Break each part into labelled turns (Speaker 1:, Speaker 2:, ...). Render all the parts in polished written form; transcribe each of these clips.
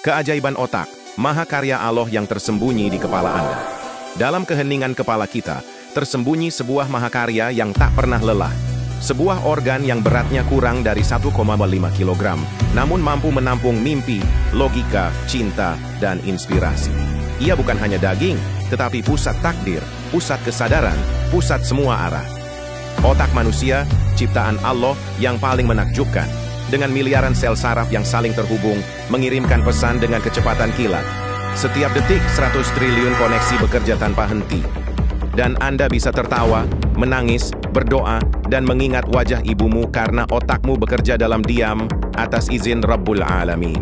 Speaker 1: Keajaiban otak, mahakarya Allah yang tersembunyi di kepala Anda. Dalam keheningan kepala kita, tersembunyi sebuah mahakarya yang tak pernah lelah. Sebuah organ yang beratnya kurang dari 1,5 kg, namun mampu menampung mimpi, logika, cinta, dan inspirasi. Ia bukan hanya daging, tetapi pusat takdir, pusat kesadaran, pusat semua arah. Otak manusia, ciptaan Allah yang paling menakjubkan. Dengan miliaran sel saraf yang saling terhubung, mengirimkan pesan dengan kecepatan kilat. Setiap detik 100 triliun koneksi bekerja tanpa henti. Dan Anda bisa tertawa, menangis, berdoa, dan mengingat wajah ibumu karena otakmu bekerja dalam diam atas izin Rabbul Alamin.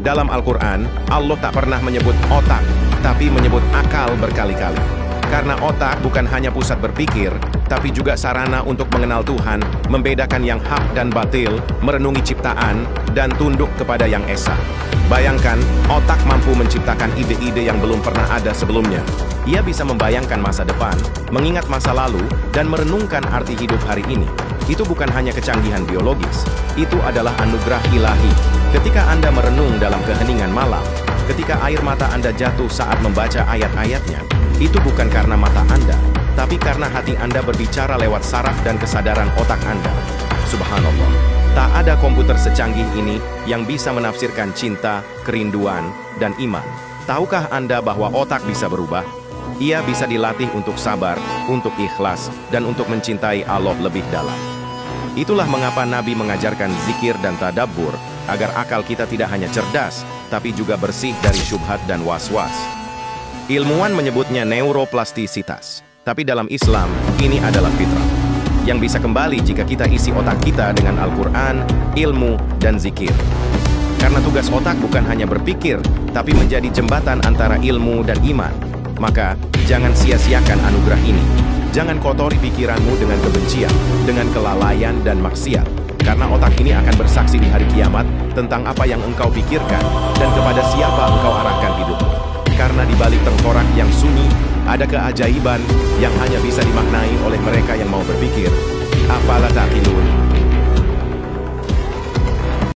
Speaker 1: Dalam Al-Quran, Allah tak pernah menyebut otak, tapi menyebut akal berkali-kali. Karena otak bukan hanya pusat berpikir, tapi juga sarana untuk mengenal Tuhan, membedakan yang hak dan batil, merenungi ciptaan, dan tunduk kepada yang esa. Bayangkan, otak mampu menciptakan ide-ide yang belum pernah ada sebelumnya. Ia bisa membayangkan masa depan, mengingat masa lalu, dan merenungkan arti hidup hari ini. Itu bukan hanya kecanggihan biologis, itu adalah anugerah ilahi. Ketika Anda merenung dalam keheningan malam, ketika air mata Anda jatuh saat membaca ayat-ayatnya, itu bukan karena mata Anda, tapi karena hati Anda berbicara lewat saraf dan kesadaran otak Anda. Subhanallah, tak ada komputer secanggih ini yang bisa menafsirkan cinta, kerinduan, dan iman. Tahukah Anda bahwa otak bisa berubah? Ia bisa dilatih untuk sabar, untuk ikhlas, dan untuk mencintai Allah lebih dalam. Itulah mengapa Nabi mengajarkan zikir dan tadabbur, agar akal kita tidak hanya cerdas, tapi juga bersih dari syubhat dan was-was. Ilmuwan menyebutnya neuroplastisitas, tapi dalam Islam, ini adalah fitrah, yang bisa kembali jika kita isi otak kita dengan Al-Quran, ilmu, dan zikir. Karena tugas otak bukan hanya berpikir, tapi menjadi jembatan antara ilmu dan iman. Maka, jangan sia-siakan anugerah ini. Jangan kotori pikiranmu dengan kebencian, dengan kelalaian dan maksiat. Karena otak ini akan bersaksi di hari kiamat tentang apa yang engkau pikirkan dan kepada siapa engkau arahkan hidupmu. Karena di balik tengkorak yang sunyi, ada keajaiban yang hanya bisa dimaknai oleh mereka yang mau berpikir. Afala taqilun?